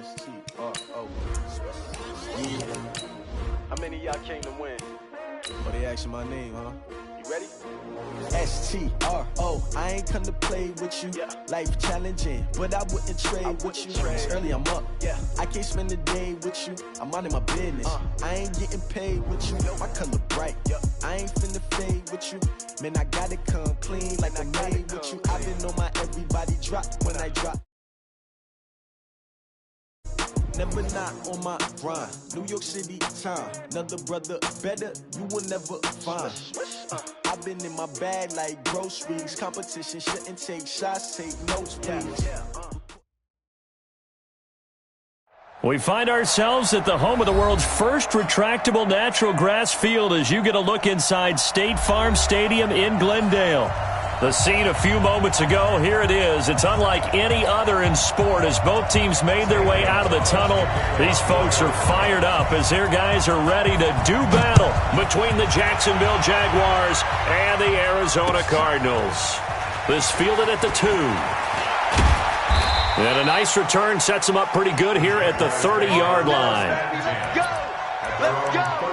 S-T-R-O. Yeah. How many of y'all came to win? Oh, they asking my name, huh? You ready? S-T-R-O. I ain't come to play with you. Yeah. Life challenging, but I wouldn't trade with you. It's early, I'm up. Yeah. I can't spend the day with you. I'm minding my business. I ain't getting paid with you. My color bright. I ain't finna fade with you. Man, I gotta come clean like I made with you. I've been on my everybody drop when I drop. Never not on my grind. New York City time. Another brother better, you will never find. I've been in my bag like groceries. Competition shouldn't take shots, take notes, please. We find ourselves at the home of the world's first retractable natural grass field as you get a look inside State Farm Stadium in Glendale. The scene a few moments ago, here it is. It's unlike any other in sport as both teams made their way out of the tunnel. These folks are fired up as their guys are ready to do battle between the Jacksonville Jaguars and the Arizona Cardinals. This fielded at the 2. And a nice return sets them up pretty good here at the 30-yard line. Let's go! Let's go!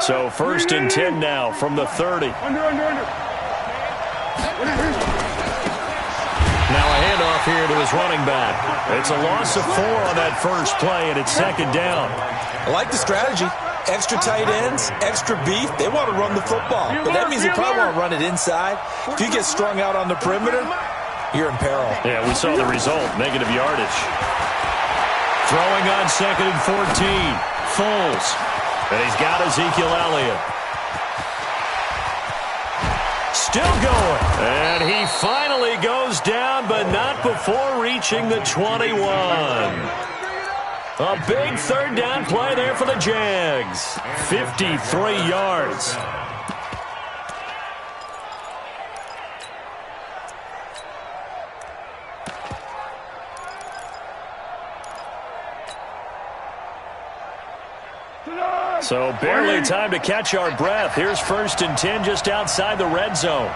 So 1st and 10 now from the 30. Now a handoff here to his running back. It's a loss of 4 on that first play, and it's 2nd down. I like the strategy. Extra tight ends, extra beef. They want to run the football, but that means they probably want to run it inside. If you get strung out on the perimeter, you're in peril. Yeah, we saw the result, negative yardage. Throwing on 2nd and 14. Foles. And he's got Ezekiel Elliott. Still going. And he finally goes down, but not before reaching the 21. A big 3rd down play there for the Jags. 53 yards. So barely time to catch our breath. Here's 1st and 10 just outside the red zone.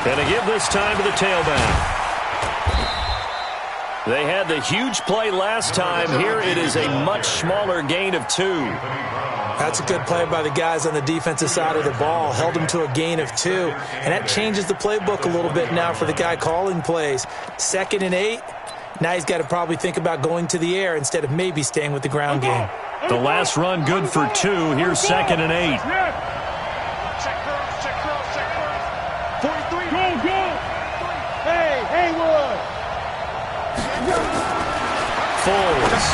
And a give this time to the tailback. They had the huge play last time. Here it is a much smaller gain of 2. That's a good play by the guys on the defensive side of the ball. Held them to a gain of 2. And that changes the playbook a little bit now for the guy calling plays. 2nd and 8. Now he's got to probably think about going to the air instead of maybe staying with the ground game. The last run good for 2. Here's 2nd and 8. Check 43. Go! Hey, Haywood! Foles.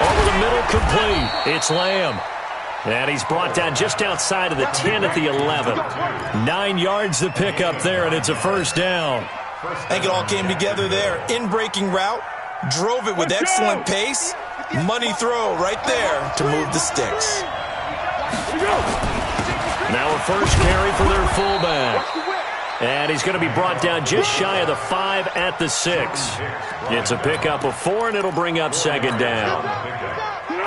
Over the middle, complete. It's Lamb. And he's brought down just outside of the 10 at the 11. 9 yards to pick up there, and it's a 1st down. I think it all came together there. In-breaking route, drove it with excellent pace. Money throw right there to move the sticks. Now a first carry for their fullback. And he's going to be brought down just shy of the 5 at the 6. It's a pickup of 4, and it'll bring up 2nd down.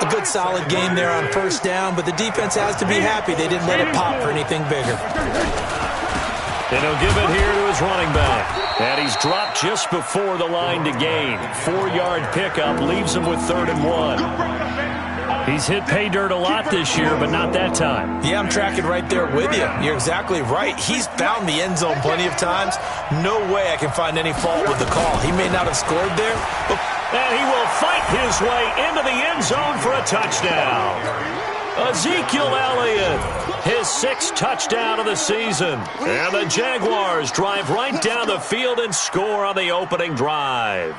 A good solid game there on 1st down, but the defense has to be happy they didn't let it pop for anything bigger. And he'll give it here to his running back. And he's dropped just before the line to gain. 4-yard pickup leaves him with 3rd and 1. He's hit pay dirt a lot this year, but not that time. Yeah, I'm tracking right there with you. You're exactly right. He's found the end zone plenty of times. No way I can find any fault with the call. He may not have scored there, but... And he will fight his way into the end zone for a touchdown. Ezekiel Elliott, his 6th touchdown of the season. And the Jaguars drive right down the field and score on the opening drive.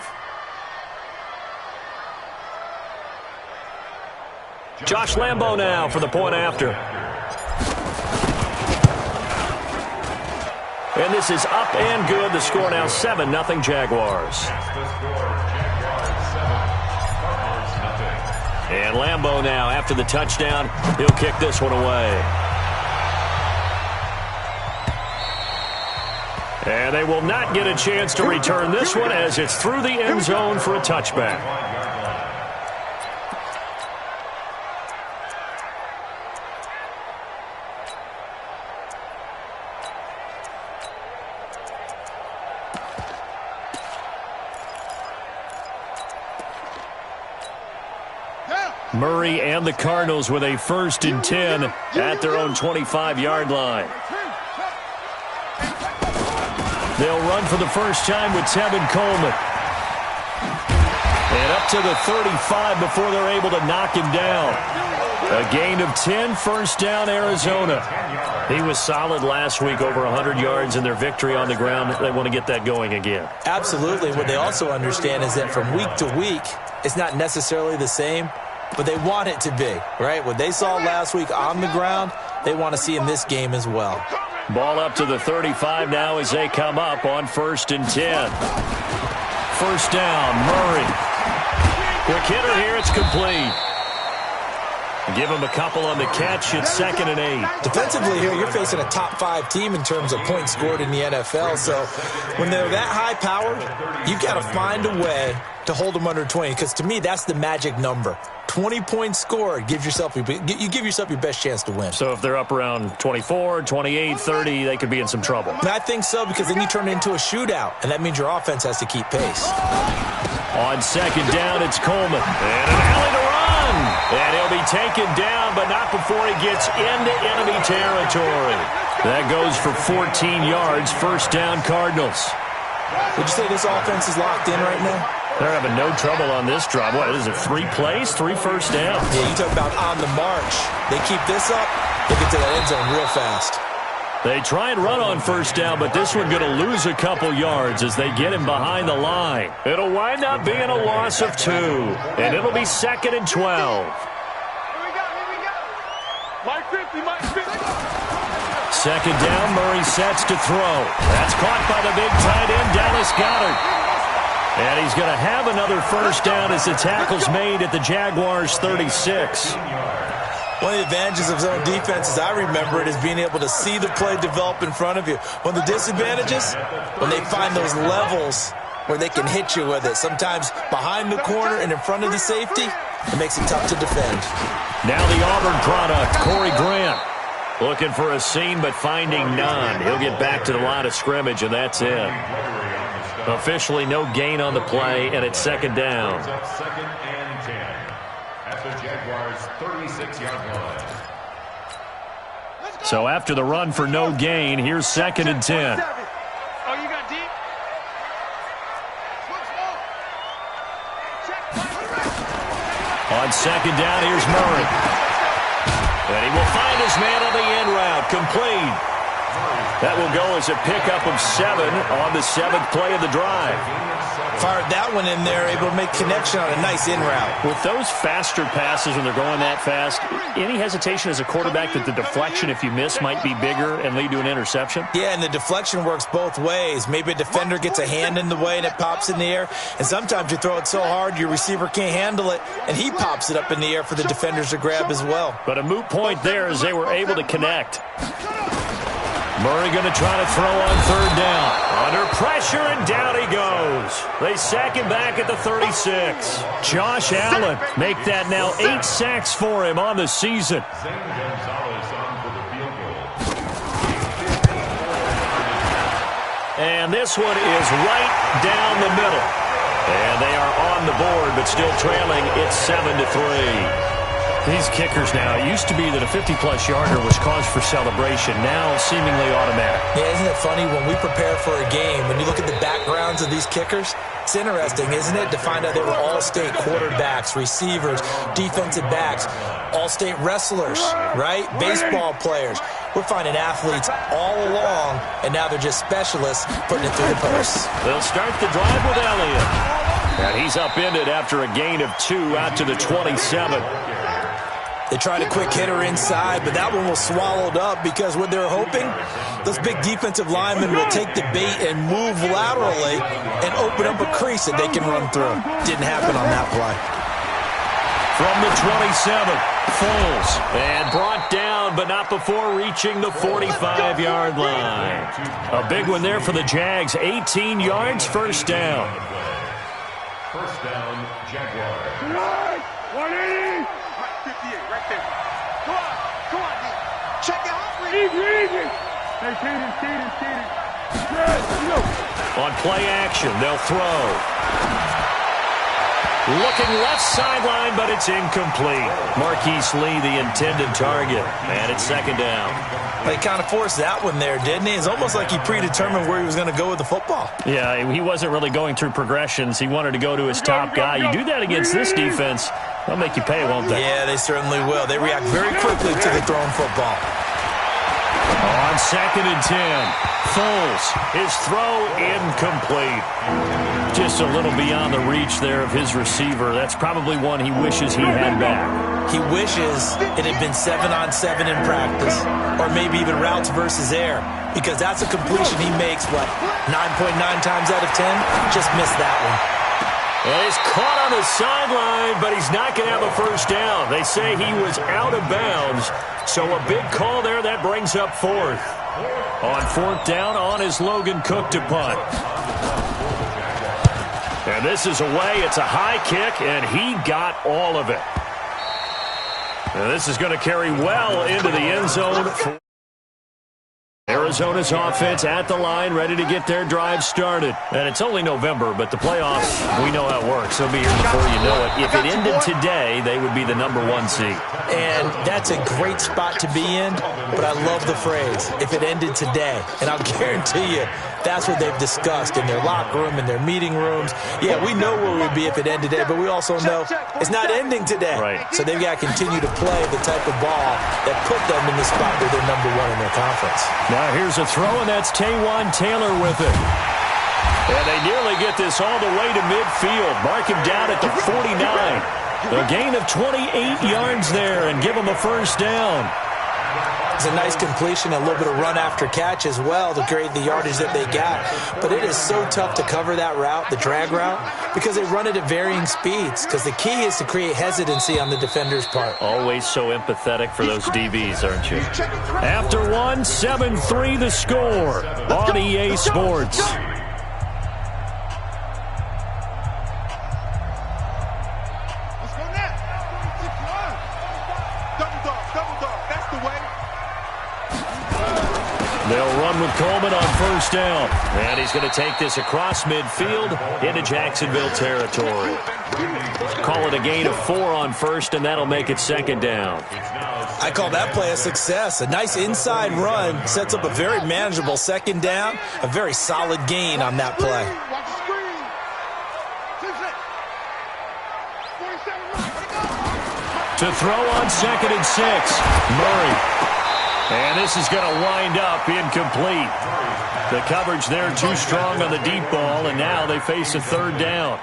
Josh Lambo now for the point after. And this is up and good. The score now 7-0 Jaguars. And Lambeau now, after the touchdown, he'll kick this one away. And they will not get a chance to return this one as it's through the end zone for a touchback. Murray and the Cardinals with a 1st and 10 at their own 25-yard line. They'll run for the first time with Tevin Coleman. And up to the 35 before they're able to knock him down. A gain of 10, first down, Arizona. He was solid last week, over 100 yards in their victory on the ground. They want to get that going again. Absolutely. What they also understand is that from week to week, it's not necessarily the same, but they want it to be, right? What they saw last week on the ground, they want to see in this game as well. Ball up to the 35 now as they come up on 1st and 10. First down, Murray. Quick hitter here, it's complete. Give him a couple on the catch. It's 2nd and 8. Defensively here, you're facing a top 5 team in terms of points scored in the NFL. So when they're that high powered, you've got to find a way to hold them under 20. Because to me, that's the magic number. 20 points scored, you give yourself your best chance to win. So if they're up around 24, 28, 30, they could be in some trouble. And I think so, because then you turn it into a shootout, and that means your offense has to keep pace. On 2nd down, it's Coleman. And an alley to run. And he'll be taken down, but not before he gets into enemy territory. That goes for 14 yards. First down, Cardinals. Would you say this offense is locked in right now? They're having no trouble on this drive. What is it, 3 plays, 3 first downs? Yeah, you talk about on the march. They keep this up, they get to that end zone real fast. They try and run on first down, but this one going to lose a couple yards as they get him behind the line. It'll wind up being a loss of 2, and it'll be 2nd and 12. Here we go. Mark 50, Mark 50. 2nd down, Murray sets to throw. That's caught by the big tight end, Dallas Goedert. And he's going to have another first down as the tackle's made at the Jaguars' 36. One of the advantages of zone defense, as I remember it, is being able to see the play develop in front of you. One of the disadvantages, when they find those levels where they can hit you with it. Sometimes behind the corner and in front of the safety, it makes it tough to defend. Now the Auburn product, Corey Grant. Looking for a seam, but finding none. He'll get back to the line of scrimmage, and that's it. Officially no gain on the play, and it's 2nd down. 2nd and 10 at the Jaguars' 36-yard line. So after the run for no gain, here's 2nd and 10. Oh, you got deep? On 2nd down, here's Murray. And he will find his man on the end route, complete. That will go as a pickup of 7 on the 7th play of the drive. Fired that one in there, able to make connection on a nice in route. With those faster passes when they're going that fast, any hesitation as a quarterback that the deflection, if you miss, might be bigger and lead to an interception? Yeah, and the deflection works both ways. Maybe a defender gets a hand in the way and it pops in the air, and sometimes you throw it so hard your receiver can't handle it, and he pops it up in the air for the defenders to grab as well. But a moot point there as they were able to connect. Murray going to try to throw on 3rd down. Under pressure, and down he goes. They sack him back at the 36. Josh Allen make that now 8 sacks for him on the season. And this one is right down the middle. And they are on the board, but still trailing. It's 7-3. These kickers now, it used to be that a 50-plus yarder was cause for celebration. Now, seemingly automatic. Yeah, isn't it funny? When we prepare for a game, when you look at the backgrounds of these kickers, it's interesting, isn't it, to find out they were all-state quarterbacks, receivers, defensive backs, all-state wrestlers, right? Baseball players. We're finding athletes all along, and now they're just specialists putting it through the posts. They'll start the drive with Elliott. And he's upended after a gain of 2 out to the 27. They tried a quick hitter inside, but that one was swallowed up because what they're hoping, those big defensive linemen will take the bait and move laterally and open up a crease that they can run through. Didn't happen on that play. From the 27, Foles. And brought down, but not before reaching the 45-yard line. A big one there for the Jags. 18 yards, first down. First down, Jaguars. 180. 58, right there. Come on, D. Check it out. Easy. Hey, Kaden. On play action, they'll throw. Looking left sideline, but it's incomplete. Marquise Lee, the intended target. And it's second down. He kind of forced that one there, didn't he? It's almost like he predetermined where he was going to go with the football. Yeah, he wasn't really going through progressions. He wanted to go to his top guy. You do that against this defense, they'll make you pay, won't they? Yeah, they certainly will. They react very quickly to the thrown football. On second and 10, Foles, his throw incomplete. Just a little beyond the reach there of his receiver. That's probably one he wishes he had back. He wishes it had been 7-on-7 in practice, or maybe even routes versus air, because that's a completion he makes, 9.9 times out of 10? Just missed that one. And he's caught on the sideline, but he's not going to have a first down. They say he was out of bounds, so a big call there. That brings up fourth. On fourth down, on is Logan Cook to punt. And this is away. It's a high kick, and he got all of it. And this is going to carry well into the end zone. Arizona's offense at the line, ready to get their drive started. And it's only November, but the playoffs, we know how it works. They'll be here before you know it. If it ended today, they would be the #1 seed. And that's a great spot to be in, but I love the phrase, if it ended today. And I'll guarantee you, that's what they've discussed in their locker room, in their meeting rooms. Yeah, we know where we'd be if it ended today, but we also know it's not ending today. Right. So they've got to continue to play the type of ball that put them in the spot where they're #1 in their conference. Now here's a throw, and that's Taywan Taylor with it. And they nearly get this all the way to midfield. Mark him down at the 49. A gain of 28 yards there and give him a first down. It's a nice completion, a little bit of run after catch as well to create the yardage that they got. But it is so tough to cover that route, the drag route, because they run it at varying speeds. Because the key is to create hesitancy on the defender's part. Always so empathetic for those DBs, aren't you? After one, 7-3 the score on EA Sports. They'll run with Coleman on first down. And he's going to take this across midfield into Jacksonville territory. Call it a gain of 4 on first, and that'll make it second down. I call that play a success. A nice inside run sets up a very manageable second down. A very solid gain on that play. To throw on second and 6, Murray. And this is going to wind up incomplete. The coverage there too strong on the deep ball, and now they face a third down.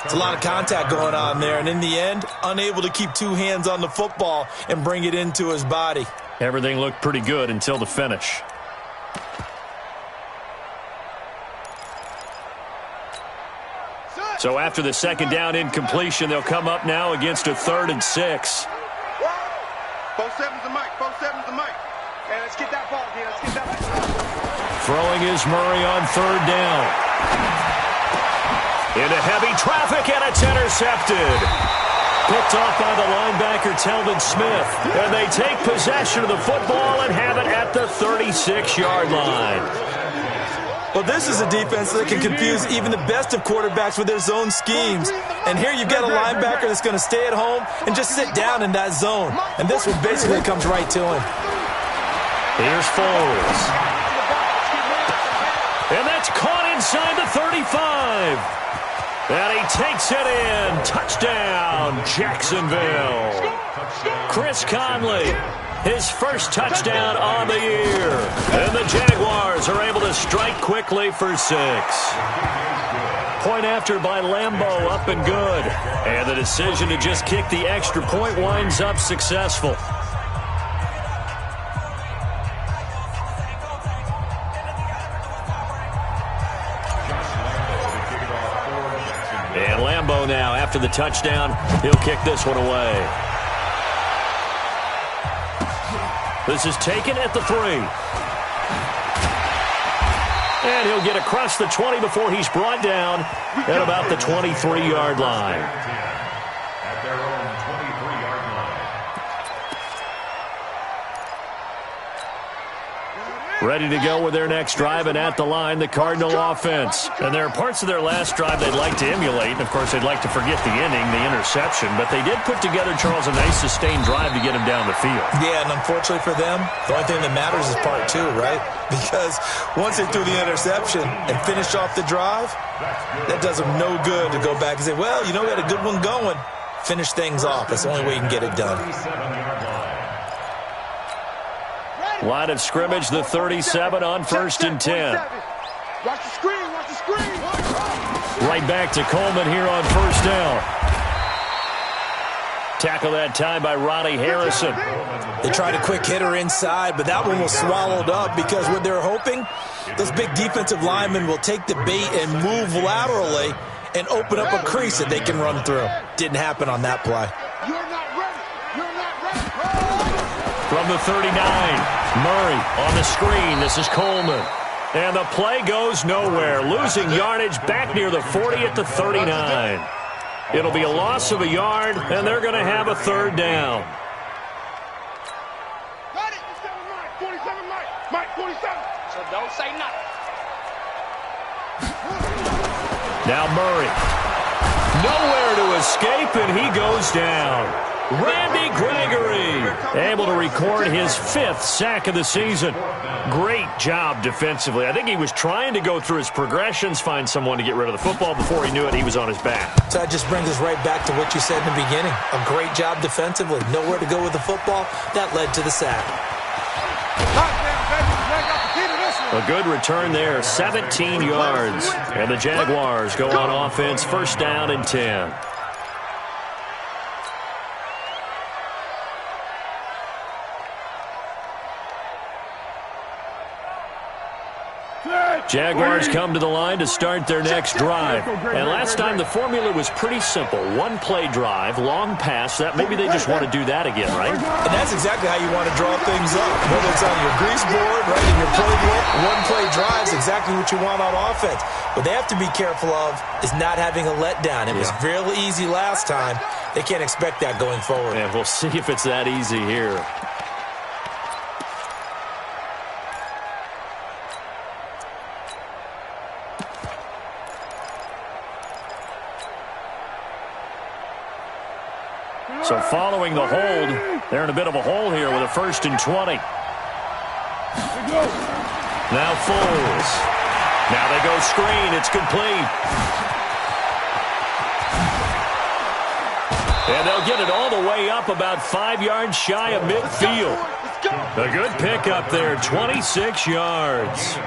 It's a lot of contact going on there, and in the end, unable to keep two hands on the football and bring it into his body. Everything looked pretty good until the finish. So after the second down incompletion, they'll come up now against a 3rd and 6. 4-7's the mic. 4-7's the mic. Hey, let's get that ball, D. Let's get that ball. Throwing is Murray on 3rd down. Into heavy traffic, and it's intercepted. Picked off by the linebacker, Telvin Smith. And they take possession of the football and have it at the 36-yard line. Well, this is a defense that can confuse even the best of quarterbacks with their zone schemes. And here you've got a linebacker that's going to stay at home and just sit down in that zone. And this one basically comes right to him. Here's Foles. And that's caught inside the 35. And he takes it in. Touchdown, Jacksonville. Chris Conley. His first touchdown on the year. And the Jaguars are able to strike quickly for 6. Point after by Lambeau, up and good. And the decision to just kick the extra point winds up successful. And Rambo now after the touchdown. He'll kick this one away. This is taken at the 3. And he'll get across the 20 before he's brought down at about the 23-yard line. At their own 23-yard line. Ready to go with their next drive, and at the line, the Cardinal offense. And there are parts of their last drive they'd like to emulate. And, of course, they'd like to forget the inning, the interception. But they did put together, Charles, a nice sustained drive to get him down the field. Yeah, and unfortunately for them, the only thing that matters is part 2, right? Because once they threw the interception and finished off the drive, that does them no good to go back and say, well, you know, we had a good one going. Finish things off. That's the only way you can get it done. Line of scrimmage, the 37 on 1st and 10. Watch the screen, watch the screen. Right back to Coleman here on 1st down. Tackle that time by Ronnie Harrison. They tried a quick hitter inside, but that one was swallowed up because what they're hoping, those big defensive linemen will take the bait and move laterally and open up a crease that they can run through. Didn't happen on that play. You're not ready. You're not ready. From the 39, Murray on the screen. This is Coleman. And the play goes nowhere. Losing yardage back near the 40 at the 39. It'll be a loss of a yard, and they're going to have a 3rd down. Got it. It's 47, Mike. Mike, 47. So don't say nothing. Now Murray. Nowhere to escape, and he goes down. Randy Gregory able to record his 5th sack of the season. Great job defensively. I think he was trying to go through his progressions, find someone to get rid of the football. Before he knew it, he was on his back. So that just brings us right back to what you said in the beginning. A great job defensively. Nowhere to go with the football. That led to the sack. A good return there, 17 yards. And the Jaguars go on offense, 1st down and 10. Jaguars come to the line to start their next drive. And last time the formula was pretty simple. 1-play drive, long pass. That maybe they just want to do that again, right? And that's exactly how you want to draw things up. Whether it's on your grease board, right, in your playbook, 1-play drive is exactly what you want on offense. What they have to be careful of is not having a letdown. It was real easy last time. They can't expect that going forward. And we'll see if it's that easy here. So following the hold, they're in a bit of a hole here with a 1st and 20. Now Foles. Now they go screen. It's complete. And they'll get it all the way up about 5 yards shy of midfield. A good pickup there, 26 yards.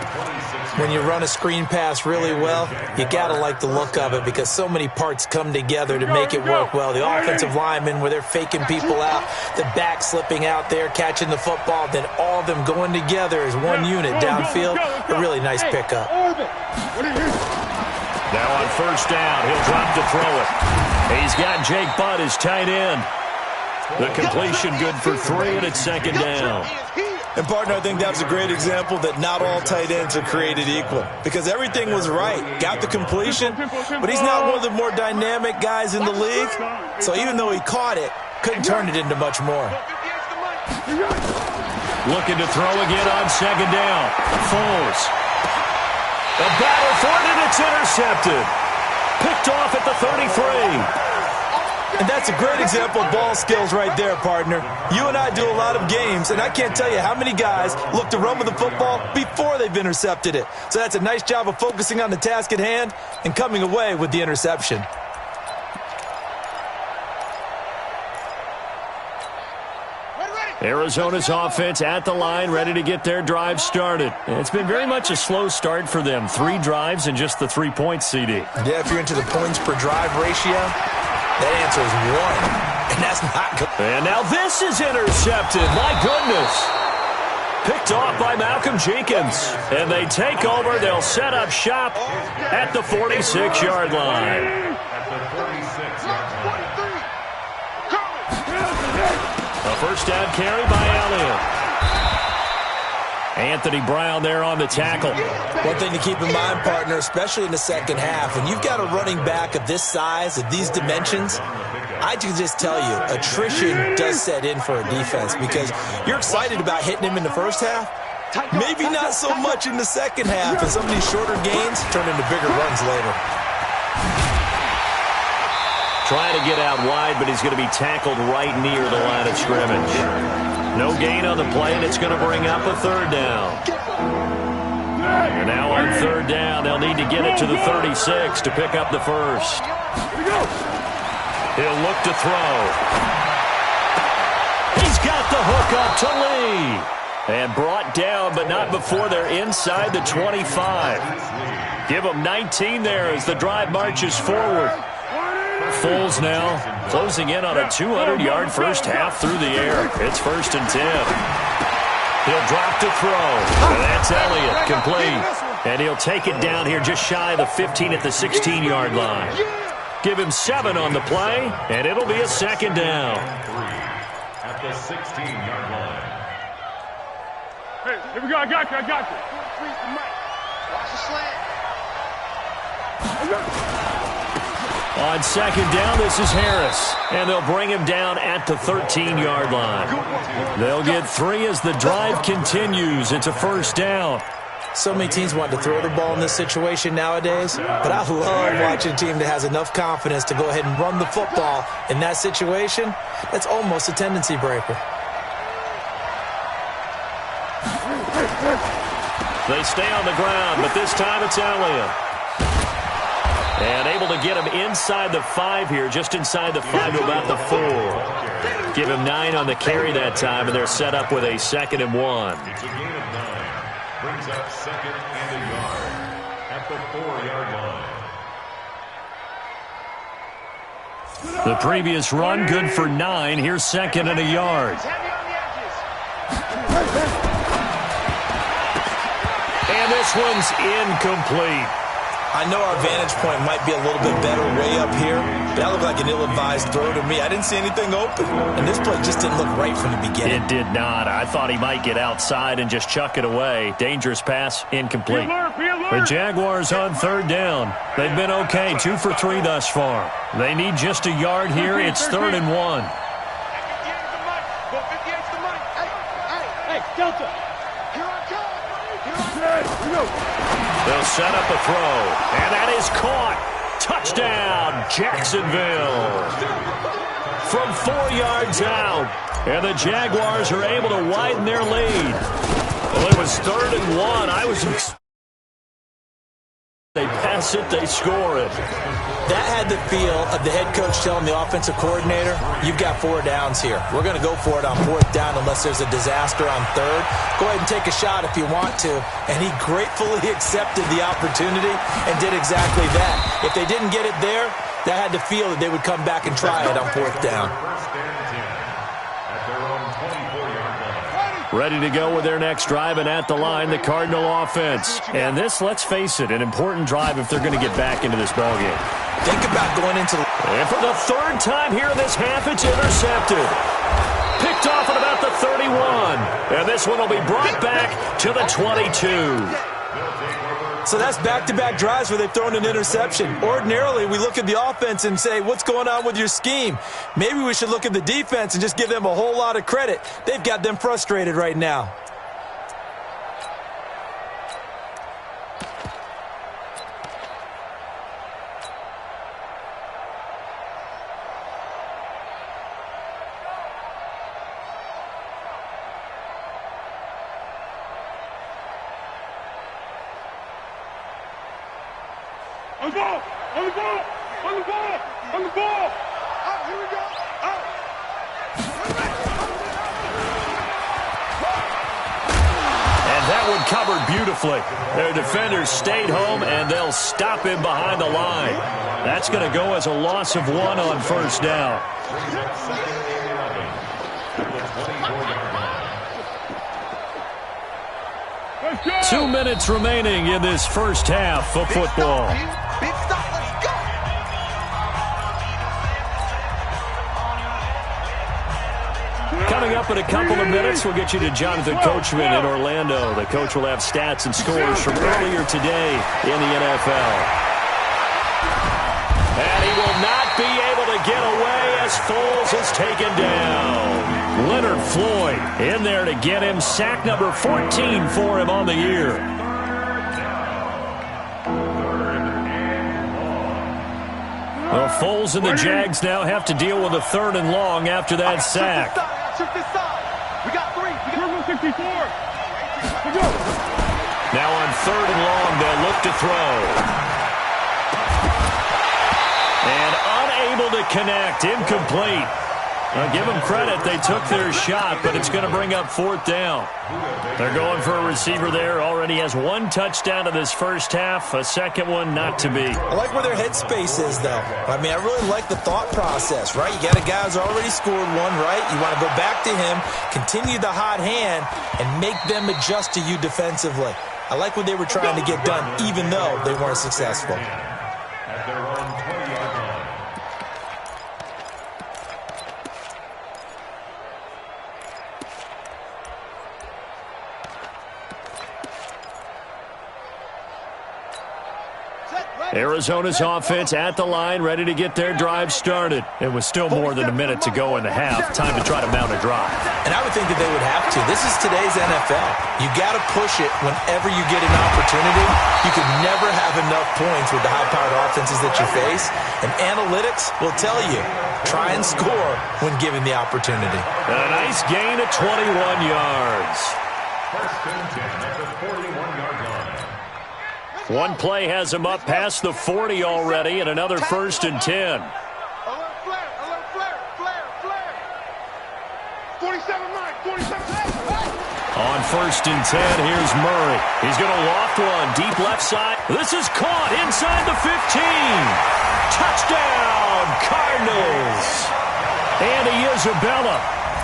When you run a screen pass really well, you got to like the look of it because so many parts come together to make it work well. The offensive linemen, where they're faking people out, the back slipping out there, catching the football, then all of them going together as one unit downfield. A really nice pickup. Now on 1st down, he'll drop to throw it. He's got Jake Butt, his tight end. The completion good for 3, and it's 2nd down. And, partner, I think that was a great example that not all tight ends are created equal because everything was right. Got the completion, but he's not one of the more dynamic guys in the league. So even though he caught it, couldn't turn it into much more. Looking to throw again on 2nd down. Foles. A battle for it, and it's intercepted. Picked off at the 33. And that's a great example of ball skills right there, partner. You and I do a lot of games, and I can't tell you how many guys look to run with the football before they've intercepted it. So that's a nice job of focusing on the task at hand and coming away with the interception. Arizona's offense at the line, ready to get their drive started. It's been very much a slow start for them. 3 drives and just the 3 points, CD. Yeah, if you're into the points per drive ratio, that answer is 1, and that's not good. And now this is intercepted. My goodness. Picked off by Malcolm Jenkins. And they take over. They'll set up shop at the 46-yard line. the 46-yard line. A first down carry by Elliott. Anthony Brown there on the tackle. One thing to keep in mind, partner, especially in the second half, when you've got a running back of this size, of these dimensions, I can just tell you, attrition does set in for a defense because you're excited about hitting him in the first half. Maybe not so much in the second half, and some of these shorter gains turn into bigger runs later. Trying to get out wide, but he's going to be tackled right near the line of scrimmage. No gain on the play, and it's going to bring up a third down. And now on third down, they'll need to get it to the 36 to pick up the first. He'll look to throw. He's got the hook up to Lee. And brought down, but not before they're inside the 25. Give them 19 there as the drive marches forward. Foles now closing in on a 200-yard first half through the air. It's 1st and 10. He'll drop to throw. And that's Elliott, complete. And he'll take it down here just shy of the 15 at the 16-yard line. Give him 7 on the play, and it'll be a second down. At the 16-yard line. Hey, here we go. I got you. Watch the slant. On second down, this is Harris. And they'll bring him down at the 13-yard line. They'll get 3 as the drive continues. It's a first down. So many teams want to throw the ball in this situation nowadays, but I love watching a team that has enough confidence to go ahead and run the football in that situation. That's almost a tendency breaker. They stay on the ground, but this time it's Elliott. And able to get him inside the 5 here, just inside the 5 to about the 4. Give him 9 on the carry that time, and they're set up with a 2nd and 1. It's a gain of 9. Brings up 2nd and a yard at the 4-yard line. The previous run, good for 9. Here's 2nd and a yard. And this one's incomplete. I know our vantage point might be a little bit better way up here. That looked like an ill-advised throw to me. I didn't see anything open. And this play just didn't look right from the beginning. It did not. I thought he might get outside and just chuck it away. Dangerous pass, incomplete. The Jaguars on third down. They've been okay, 2 for 3 thus far. They need just a yard here. It's 3rd and 1. Hey, Delta. They'll set up a throw, and that is caught. Touchdown, Jacksonville. From 4 yards out, and the Jaguars are able to widen their lead. Well, it was 3rd and 1. I was they pass it, they score it. That had the feel of the head coach telling the offensive coordinator, you've got 4 downs here. We're going to go for it on 4th down unless there's a disaster on 3rd. Go ahead and take a shot if you want to. And he gratefully accepted the opportunity and did exactly that. If they didn't get it there, that had the feel that they would come back and try it on 4th down. Ready to go with their next drive, and at the line, the Cardinal offense. And this, let's face it, an important drive if they're going to get back into this ballgame. Think about going into And for the 3rd time here in this half, it's intercepted. Picked off at about the 31. And this one will be brought back to the 22. So that's back-to-back drives where they've thrown an interception. Ordinarily, we look at the offense and say, what's going on with your scheme? Maybe we should look at the defense and just give them a whole lot of credit. They've got them frustrated right now. On the ball! On the ball! On the ball! On the ball! Out, here we go! Out! And that one covered beautifully. Their defenders stayed home, and they'll stop him behind the line. That's going to go as a loss of 1 on 1st down. 2 minutes remaining in this first half of football. up in a couple of minutes. We'll get you to Jonathan Coachman in Orlando. The coach will have stats and scores from earlier today in the NFL. And he will not be able to get away as Foles is taken down. Leonard Floyd in there to get him. Sack number 14 for him on the year. Well, Foles and the Jags now have to deal with a 3rd and long after that sack. We got 3. We got 64. Now on 3rd and long, they'll look to throw. And unable to connect. Incomplete. Well, give them credit. They took their shot, but it's going to bring up 4th down. They're going for a receiver there. Already has 1 touchdown in this first half. A second one not to be. I like where their headspace is, though. I mean, I really like the thought process, right? You got a guy who's already scored 1, right? You want to go back to him, continue the hot hand, and make them adjust to you defensively. I like what they were trying to get done, even though they weren't successful. At their own 20-yard line. Arizona's offense at the line, ready to get their drive started. It was still more than a minute to go in the half. Time to try to mount a drive. And I would think that they would have to. This is today's NFL. You got to push it whenever you get an opportunity. You could never have enough points with the high-powered offenses that you face. And analytics will tell you, try and score when given the opportunity. And a nice gain of 21 yards. 1st and 10 at the 41-yard line. One play has him up past the 40 already, and another 1st and 10. Alert flare, alert flare, flare, flare. 47 Mike, 47 On 1st and 10, here's Murray. He's going to loft one deep left side. This is caught inside the 15. Touchdown, Cardinals. Andy Isabella.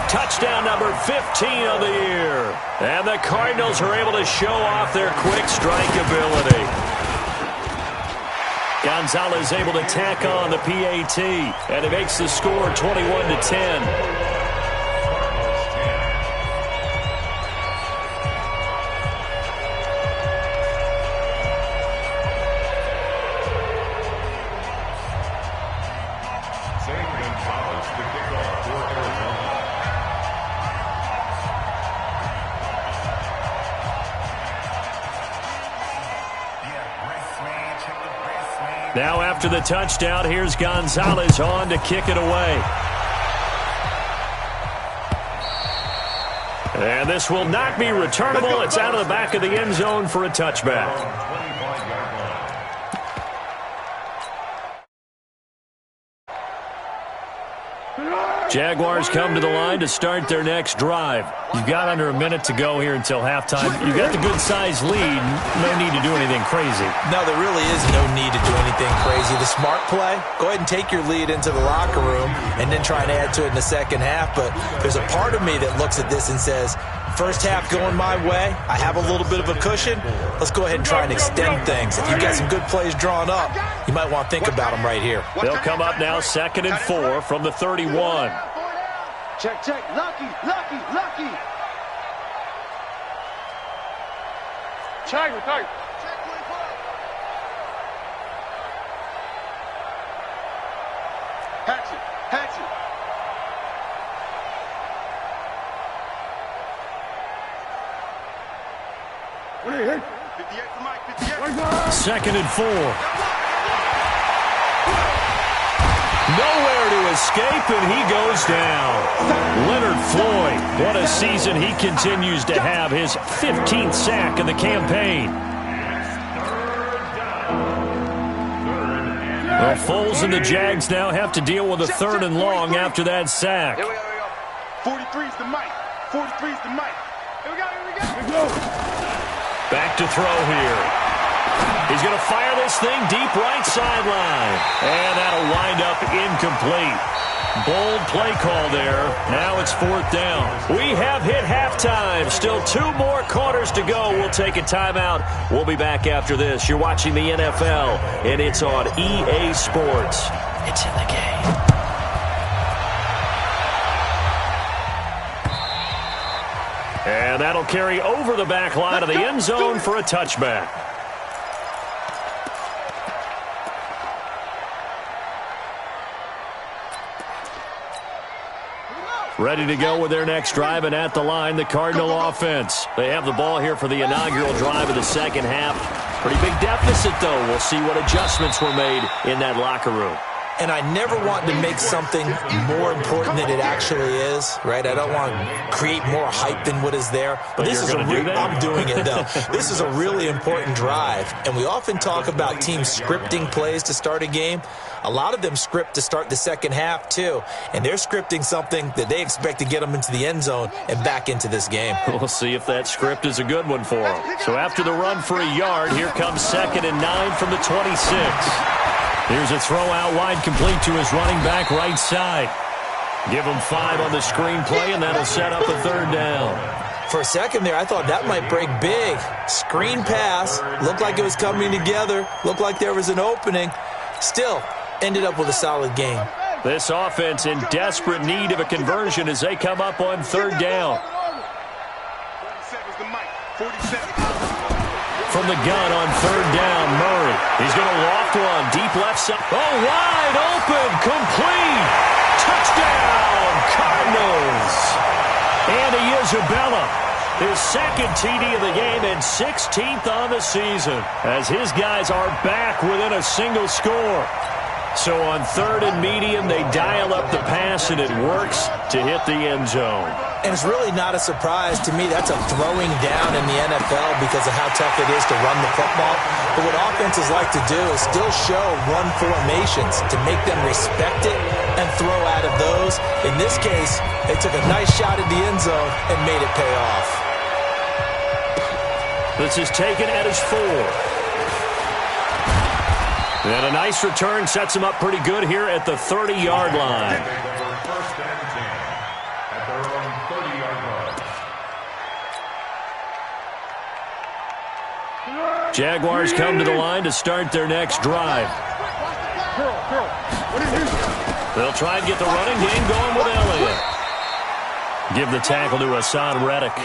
Touchdown number 15 of the year. And the Cardinals are able to show off their quick strike ability. Gonzalez able to tack on the PAT, and it makes the score 21-10. Now after the touchdown, here's Gonzalez on to kick it away. And this will not be returnable. It's out of the back of the end zone for a touchback. Jaguars come to the line to start their next drive. You've got under a minute to go here until halftime. You've got the good-sized lead. No need to do anything crazy. No, there really is no need to do anything crazy. The smart play, go ahead and take your lead into the locker room and then try and add to it in the second half. But there's a part of me that looks at this and says, first half going my way, I have a little bit of a cushion. Let's go ahead and try and extend things. If you've got some good plays drawn up, you might want to think about them right here. They'll come up now 2nd and 4 from the 31. Check, check. Lucky, lucky, lucky. Tiger, tiger. Hatchet, hatchet. Hey, 58 for Mike, 58. 2nd and 4. Nowhere to escape, and he goes down. Leonard Floyd, what a season he continues to have. His 15th sack of the campaign. Well, Foles and the Jags now have to deal with a 3rd and long after that sack. Here we go, 43's the Mike. 43's the Mike. Here we go, here we go. Back to throw here. He's going to fire this thing deep right sideline. And that'll wind up incomplete. Bold play call there. Now it's 4th down. We have hit halftime. Still 2 more quarters to go. We'll take a timeout. We'll be back after this. You're watching the NFL, and it's on EA Sports. It's in the game. And that'll carry over the back line of the end zone for a touchback. Ready to go with their next drive, and at the line, the Cardinal offense. They have the ball here for the inaugural drive of the second half. Pretty big deficit, though. We'll see what adjustments were made in that locker room. And I never want to make something more important than it actually is, right? I don't want to create more hype than what is there. But this is I'm doing it, though. This is a really important drive. And we often talk about teams scripting plays to start a game. A lot of them script to start the second half, too. And they're scripting something that they expect to get them into the end zone and back into this game. We'll see if that script is a good one for them. So after the run for a yard, here comes 2nd and 9 from the 26. Here's a throw out wide, complete to his running back right side. Give him 5 on the screen play, and that'll set up a 3rd down. For a second there, I thought that might break big. Screen pass, looked like it was coming together, looked like there was an opening. Still, ended up with a solid game. This offense in desperate need of a conversion as they come up on 3rd down. From the gun on 3rd down, Murray. He's going to loft one, deep left side. Oh, wide open, complete. Touchdown, Cardinals. Andy Isabella, his 2nd TD of the game and 16th on the season, as his guys are back within a single score. So on 3rd and medium, they dial up the pass, and it works to hit the end zone. And it's really not a surprise to me. That's a throwing down in the NFL because of how tough it is to run the football. But what offenses like to do is still show run formations to make them respect it and throw out of those. In this case, they took a nice shot at the end zone and made it pay off. This is taken at his 4. And a nice return sets him up pretty good here at the 30-yard line. First and 10 at their own 30-yard line. Jaguars come to the line to start their next drive. They'll try and get the running game going with Elliott. Give the tackle to Hassan Reddick.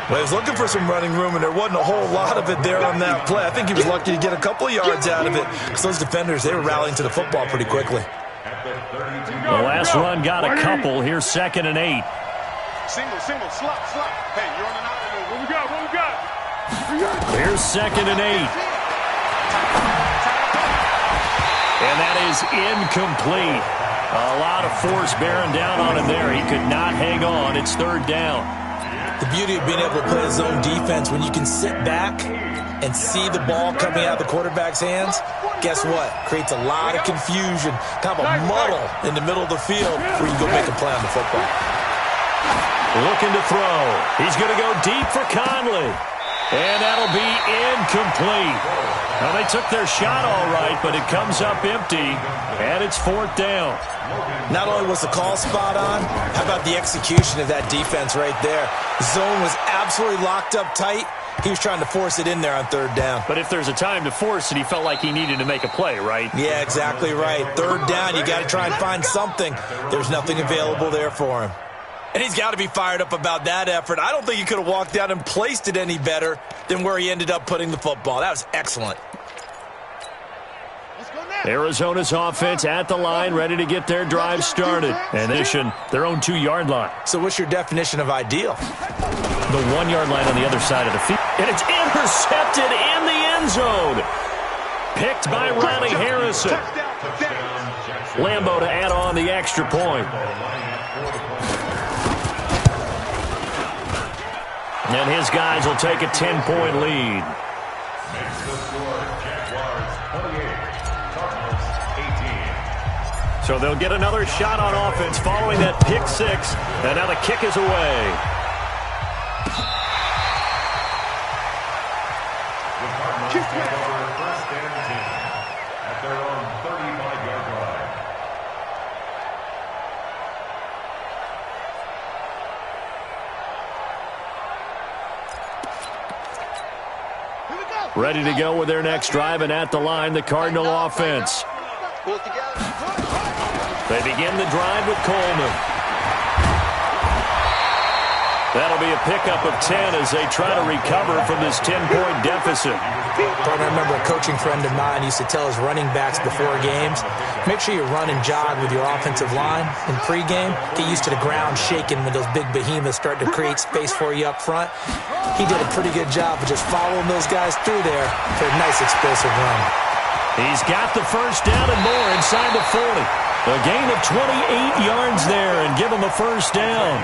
Well, he was looking for some running room, and there wasn't a whole lot of it there on that play. I think he was lucky to get a couple of yards out of it because those defenders, they were rallying to the football pretty quickly. The last run got a couple. Here's 2nd and 8. Single, slot. Hey, you're on an out. What we got? Here's 2nd and 8. And that is incomplete. A lot of force bearing down on him there. He could not hang on. It's 3rd down. The beauty of being able to play zone defense, when you can sit back and see the ball coming out of the quarterback's hands, guess what? Creates a lot of confusion, kind of a muddle in the middle of the field where you go make a play on the football. Looking to throw. He's going to go deep for Conley. And that'll be incomplete. Now, they took their shot all right, but it comes up empty, and it's 4th down. Not only was the call spot on, how about the execution of that defense right there? The zone was absolutely locked up tight. He was trying to force it in there on 3rd down. But if there's a time to force it, he felt like he needed to make a play, right? Yeah, exactly right. 3rd down, you got to try and find something. There's nothing available there for him. And he's got to be fired up about that effort. I don't think he could have walked down and placed it any better than where he ended up putting the football. That was excellent. Arizona's offense at the line, ready to get their drive started. And they should their own 2-yard line. So what's your definition of ideal? The 1-yard line on the other side of the field. And it's intercepted in the end zone. Picked by Riley Harrison. Lambeau to add on the extra point. And his guys will take a 10-point lead. Makes the score Jaguars 28, Cardinals 18. So they'll get another shot on offense following that pick 6. And now the kick is away. The Cardinals take over 1st and 10 at their own 35-yard line. Ready to go with their next drive, and at the line, the Cardinal offense. They begin the drive with Coleman. That'll be a pickup of 10 as they try to recover from this 10-point deficit. I remember a coaching friend of mine used to tell his running backs before games, make sure you run and jog with your offensive line in pregame. Get used to the ground shaking when those big behemoths start to create space for you up front. He did a pretty good job of just following those guys through there for a nice explosive run. He's got the first down and more inside the 40. A gain of 28 yards there and give him a first down.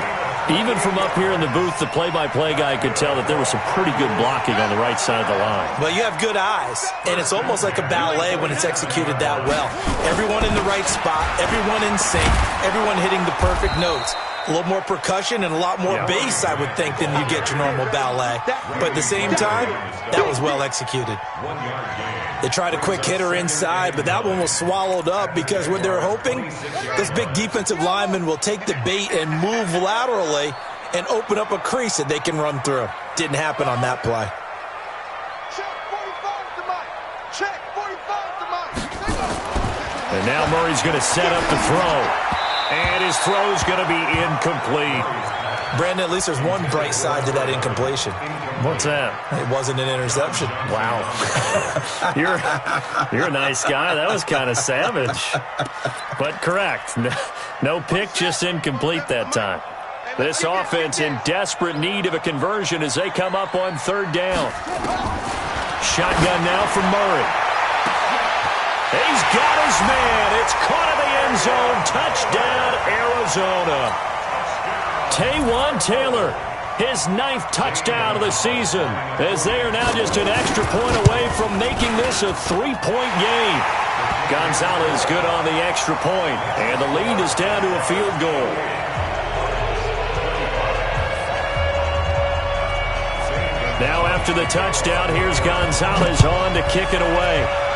Even from up here in the booth, the play-by-play guy could tell that there was some pretty good blocking on the right side of the line. Well, you have good eyes, and it's almost like a ballet when it's executed that well. Everyone in the right spot, everyone in sync, everyone hitting the perfect notes. A little more percussion and a lot more bass, I would think, than you get your normal ballet. But at the same time, that was well executed. They tried a quick hitter inside, but that one was swallowed up because what they're hoping, this big defensive lineman will take the bait and move laterally and open up a crease that they can run through. Didn't happen on that play. And now Murray's going to set up the throw. And his throw's going to be incomplete. Brandon, at least there's one bright side to that incompletion. What's that? It wasn't an interception. Wow. You're a nice guy. That was kind of savage. But correct. No pick, just incomplete that time. This offense in desperate need of a conversion as they come up on third down. Shotgun now from Murray. He's got his man. It's caught in the end zone. Touchdown, Arizona. Taywan Taylor, his 9th touchdown of the season, as they are now just an extra point away from making this a 3-point game. Gonzalez good on the extra point, and the lead is down to a field goal. Now after the touchdown, here's Gonzalez on to kick it away.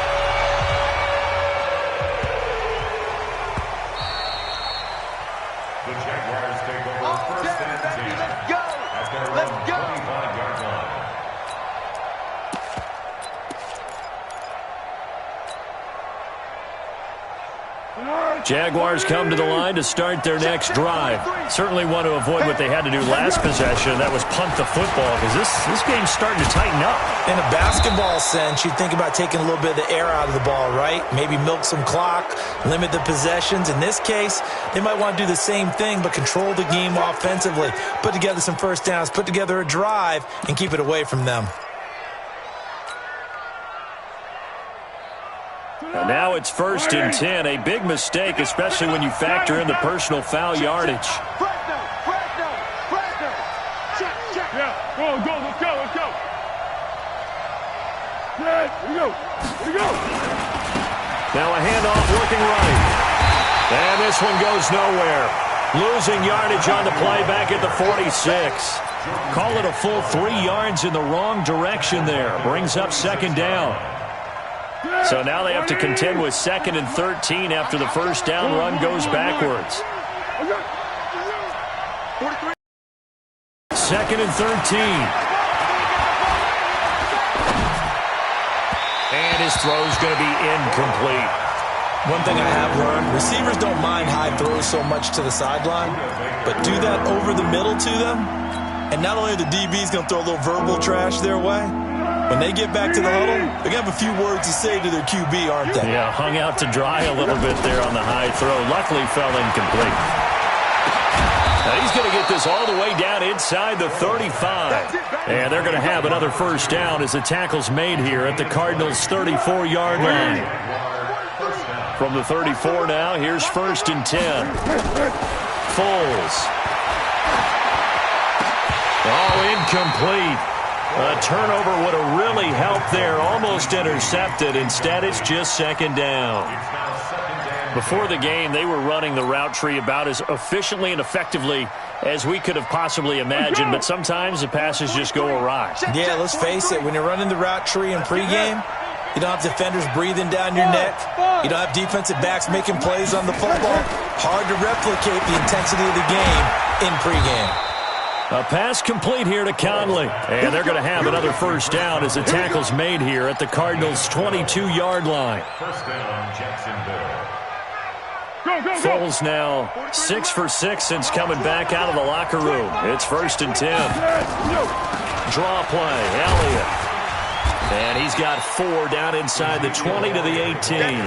Jaguars come to the line to start their next drive. Certainly want to avoid what they had to do last possession. That was punt the football, because this game's starting to tighten up. In a basketball sense, you'd think about taking a little bit of the air out of the ball, right? Maybe milk some clock, limit the possessions. In this case, they might want to do the same thing, but control the game offensively. Put together some first downs, put together a drive, and keep it away from them. And now it's 1st and 10. A big mistake, especially when you factor in the personal foul yardage. Yeah, go, let's go. Here we go. Now a handoff working right. And this one goes nowhere. Losing yardage on the play back at the 46. Call it a full 3 yards in the wrong direction there. Brings up 2nd down. So now they have to contend with 2nd and 13 after the first down run goes backwards. 2nd and 13. And his throw's going to be incomplete. One thing I have learned, receivers don't mind high throws so much to the sideline, but do that over the middle to them, and not only are the DBs going to throw a little verbal trash their way, when they get back to the huddle, they're going to have a few words to say to their QB, aren't they? Yeah, hung out to dry a little bit there on the high throw. Luckily fell incomplete. Now he's going to get this all the way down inside the 35. And they're going to have another first down as the tackle's made here at the Cardinals' 34-yard line. From the 34 now, here's 1st and 10. Foles. Oh, incomplete. A turnover would have really helped there. Almost intercepted. Instead, it's just 2nd down. Before the game, they were running the route tree about as efficiently and effectively as we could have possibly imagined, but sometimes the passes just go awry. Yeah, let's face it. When you're running the route tree in pregame, you don't have defenders breathing down your neck. You don't have defensive backs making plays on the football. Hard to replicate the intensity of the game in pregame. A pass complete here to Conley. And they're going to have another first down as the tackle's made here at the Cardinals' 22-yard line. First down, Jacksonville. Foles now 6 for 6 since coming back out of the locker room. It's 1st and 10. Draw play, Elliott. And he's got 4 down inside the 20 to the 18.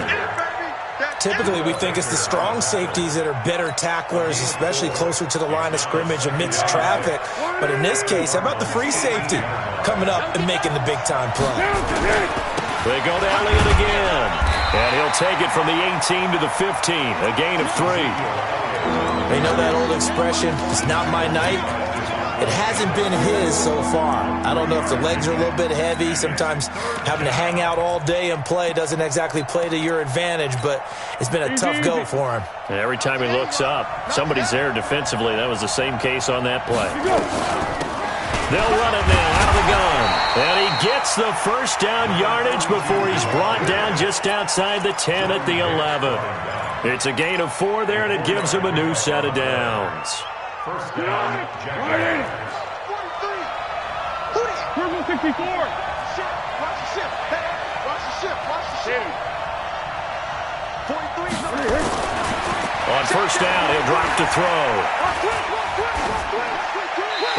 Typically, we think it's the strong safeties that are better tacklers, especially closer to the line of scrimmage amidst traffic. But in this case, how about the free safety coming up and making the big-time play? They go to Elliott again. And he'll take it from the 18 to the 15, a gain of 3. They know that old expression, it's not my night. It hasn't been his so far. I don't know if the legs are a little bit heavy. Sometimes having to hang out all day and play doesn't exactly play to your advantage, but it's been a tough go for him. And every time he looks up, somebody's there defensively. That was the same case on that play. They'll run it now out of the gun. And he gets the first down yardage before he's brought down just outside the 10 at the 11. It's a gain of 4 there, and it gives him a new set of downs. First down, Jaguars. 64. Watch the ship. Hey, watch the ship. Watch the ship. 43. On first down, he'll drop to throw.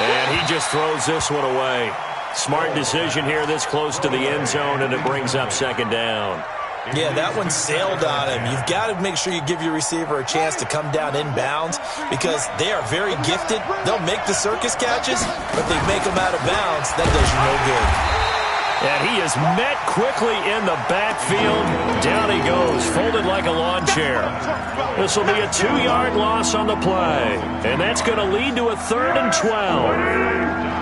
And he just throws this one away. Smart decision here this close to the end zone, and it brings up 2nd down. Yeah, that one sailed on him. You've got to make sure you give your receiver a chance to come down inbounds because they are very gifted. They'll make the circus catches, but they make them out of bounds. That does you no good. And he is met quickly in the backfield. Down he goes, folded like a lawn chair. This will be a 2-yard loss on the play. And that's going to lead to a 3rd and 12.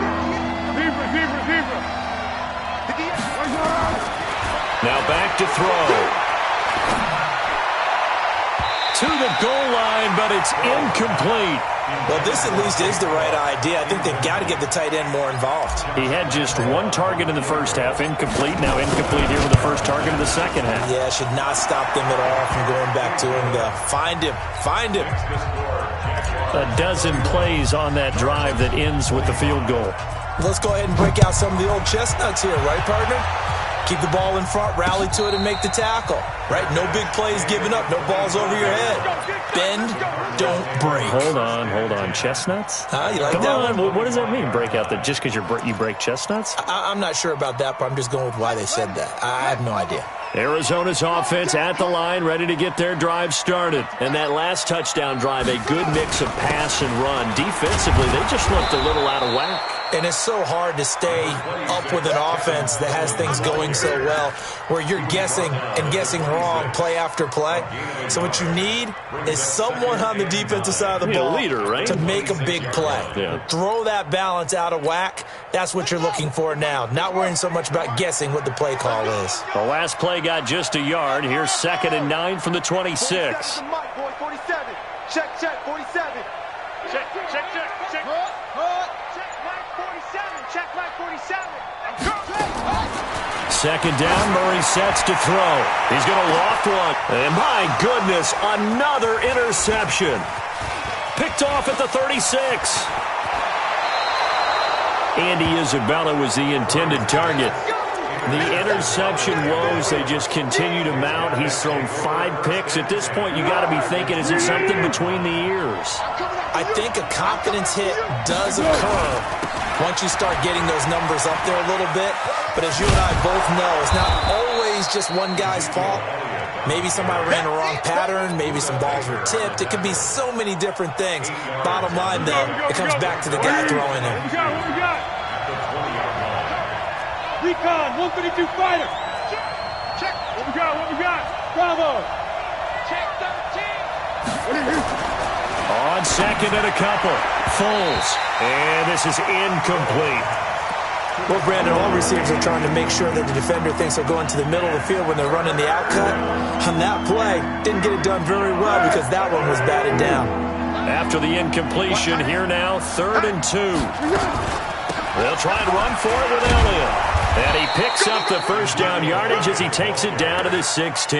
Now back to throw. To the goal line, but it's incomplete. Well, this at least is the right idea. I think they've got to get the tight end more involved. He had just 1 target in the first half, incomplete. Now incomplete here with the first target in the second half. Yeah, should not stop them at all from going back to him. Find him. Find him. A dozen plays on that drive that ends with the field goal. Let's go ahead and break out some of the old chestnuts here, right, partner? Keep the ball in front, rally to it, and make the tackle. Right? No big plays given up. No balls over your head. Bend, don't break. Hold on. Chestnuts? You like Come that on. one? What does that mean, break out? Just because you break chestnuts? I'm not sure about that, but I'm just going with why they said that. I have no idea. Arizona's offense at the line, ready to get their drive started. And that last touchdown drive, a good mix of pass and run. Defensively, they just looked a little out of whack. And it's so hard to stay up with an offense that has things going so well where you're guessing and guessing wrong play after play. So what you need is someone on the defensive side of the ball leader, right? to make a big play. Yeah. Throw that balance out of whack. That's what you're looking for now. Not worrying so much about guessing what the play call is. The last play got just a yard. Here's 2nd and 9 from the 26. 47. Check, 47. Check. Check, 47. 2nd down, Murray sets to throw. He's going to loft one. And my goodness, another interception. Picked off at the 36. Andy Isabella was the intended target. The interception woes, they just continue to mount. He's thrown 5 picks. At this point, you got to be thinking, is it something between the ears? I think a confidence hit does occur once you start getting those numbers up there a little bit. But as you and I both know, it's not always just one guy's fault. Maybe somebody ran the wrong pattern. Maybe some balls were tipped. It could be so many different things. Bottom line, though, it comes back to the guy throwing it. Recon, 152 fighter. Check. What we got? Bravo. Check 13. On 2nd and a couple. Foles. And this is incomplete. Well, Brandon, all receivers are trying to make sure that the defender thinks they'll go into the middle of the field when they're running the outcut. On that play, didn't get it done very well because that one was batted down. After the incompletion, here now, 3rd and 2. They'll try and run for it with Elliott. And he picks up the first down yardage as he takes it down to the 16.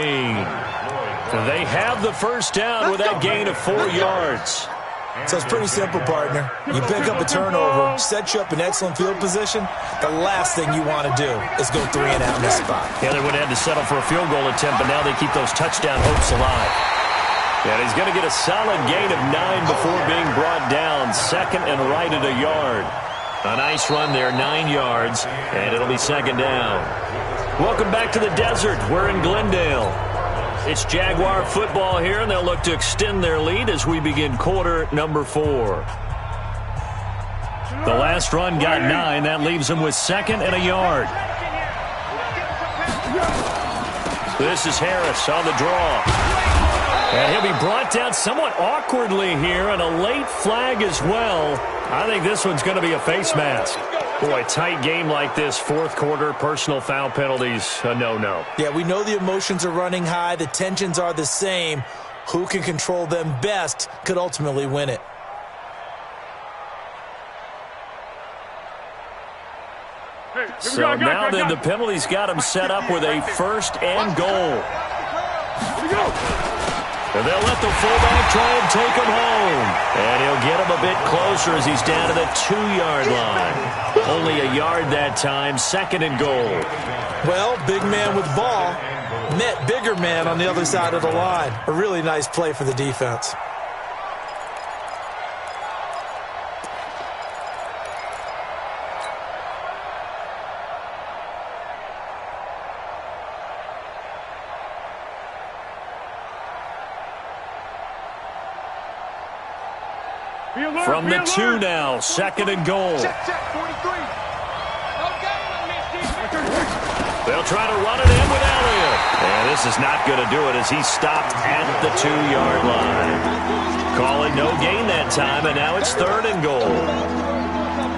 They have the first down with that gain of 4 yards. So it's pretty simple, partner. You pick up a turnover, set you up in excellent field position. The last thing you want to do is go 3 and out in this spot. Yeah, they would have had to settle for a field goal attempt, but now they keep those touchdown hopes alive. And he's going to get a solid gain of 9 before being brought down. Second and right at a yard. A nice run there, 9 yards, and it'll be second down. Welcome back to the desert. We're in Glendale. It's Jaguar football here, and they'll look to extend their lead as we begin quarter number 4. The last run got 9. That leaves them with second and a yard. This is Harris on the draw. And he'll be brought down somewhat awkwardly here, and a late flag as well. I think this one's going to be a face mask. Boy, tight game like this, fourth quarter, personal foul penalties, a no-no. Yeah, we know the emotions are running high. The tensions are the same. Who can control them best could ultimately win it. So now then, the penalties got him set up with a first and goal. And they'll let the fullback try and take him home. And he'll get him a bit closer as he's down to the 2-yard line. Only a yard that time, second and goal. Well, big man with ball met bigger man on the other side of the line. A really nice play for the defense. From the 2 now, second and goal. Check, 43. They'll try to run it in with Elliott. And this is not going to do it as he stopped at the 2-yard line. Call it no gain that time, and now it's third and goal.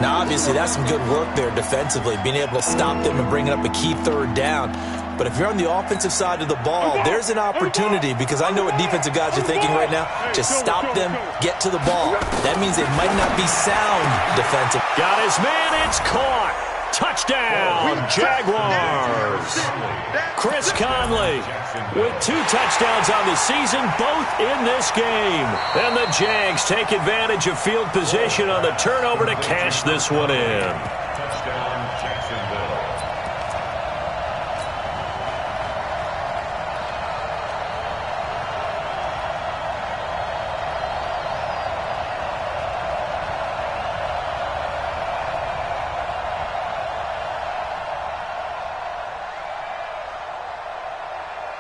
Now, obviously, that's some good work there defensively, being able to stop them and bringing up a key third down. But if you're on the offensive side of the ball, there's an opportunity, because I know what defensive guys are thinking right now. Just stop them, get to the ball. That means they might not be sound defensive. Got his man, it's caught. Touchdown, Jaguars. Chris Conley with 2 touchdowns on the season, both in this game. And the Jags take advantage of field position on the turnover to cash this one in. Touchdown, Jacksonville.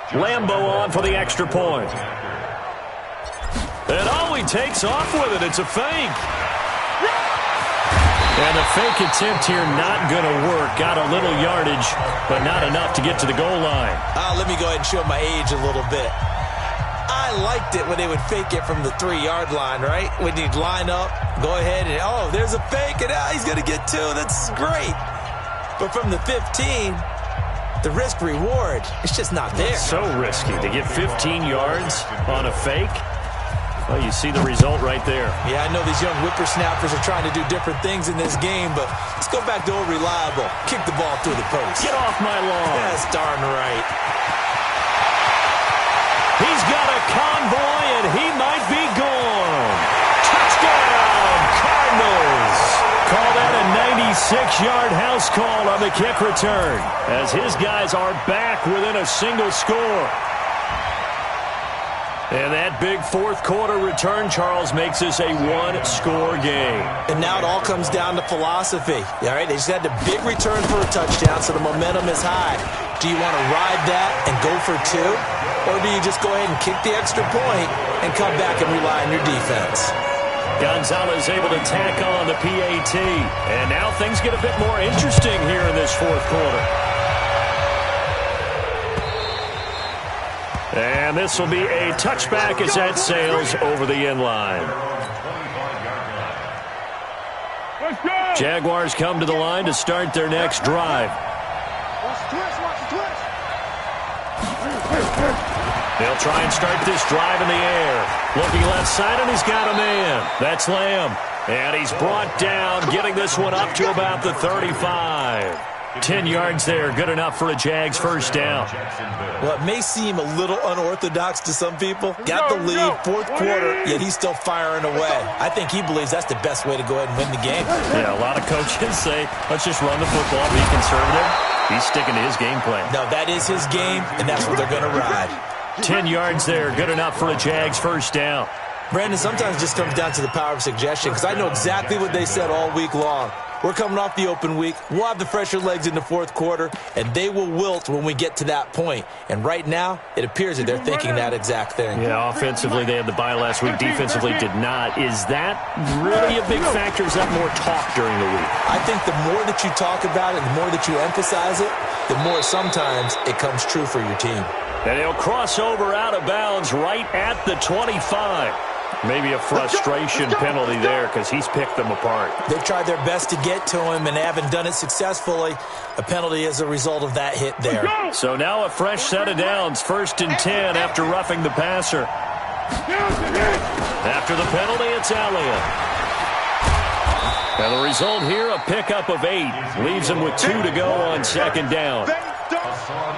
Lambo on for the extra point. And oh, he takes off with it. It's a fake. And the fake attempt here not going to work. Got a little yardage, but not enough to get to the goal line. Let me go ahead and show my age a little bit. I liked it when they would fake it from the 3-yard line, right? When you'd line up, go ahead and, oh, there's a fake, and he's going to get 2. That's great. But from the 15... the risk-reward, it's just not there. So risky to get 15 yards on a fake. Well, you see the result right there. Yeah, I know these young whippersnappers are trying to do different things in this game, but let's go back to old reliable. Kick the ball through the post. Get off my lawn. That's darn right. He's got a convoy, and he might be gone. Touchdown, Cardinals. Call that a 96-yard house call on the kick return, as his guys are back within a single score. And that big fourth quarter return, Charles, makes this a 1-score game. And now it all comes down to philosophy. All right, they just had a big return for a touchdown, so the momentum is high. Do you want to ride that and go for 2? Or do you just go ahead and kick the extra point and come back and rely on your defense? Gonzalez able to tack on the PAT. And now things get a bit more interesting here in this fourth quarter. And this will be a touchback as that sails over the end line. Let's go! Jaguars come to the line to start their next drive. Watch the twist, watch the twist. They'll try and start this drive in the air. Looking left side, and he's got a man. That's Lamb. And he's brought down, getting this one up to about the 35. 10 yards there, good enough for a Jags first down. Well, it may seem a little unorthodox to some people. Got the lead, fourth quarter, yet he's still firing away. I think he believes that's the best way to go ahead and win the game. Yeah, a lot of coaches say, let's just run the football, be conservative. He's sticking to his game plan. No, that is his game, and that's what they're going to ride. 10 yards there. Good enough for a Jags first down. Brandon, sometimes it just comes down to the power of suggestion, because I know exactly what they said all week long. We're coming off the open week. We'll have the fresher legs in the fourth quarter, and they will wilt when we get to that point. And right now, it appears that they're thinking that exact thing. Yeah, offensively, they had the bye last week. Defensively, did not. Is that really a big factor? Is that more talk during the week? I think the more that you talk about it, the more that you emphasize it, the more sometimes it comes true for your team. And he'll cross over out of bounds right at the 25. Maybe a frustration penalty there because he's picked them apart. They've tried their best to get to him and haven't done it successfully. A penalty as a result of that hit there. So now a fresh set of downs. 1st and 10 after roughing the passer. After the penalty, it's Elliott. And the result here, a pickup of 8. Leaves him with 2 to go on 2nd down.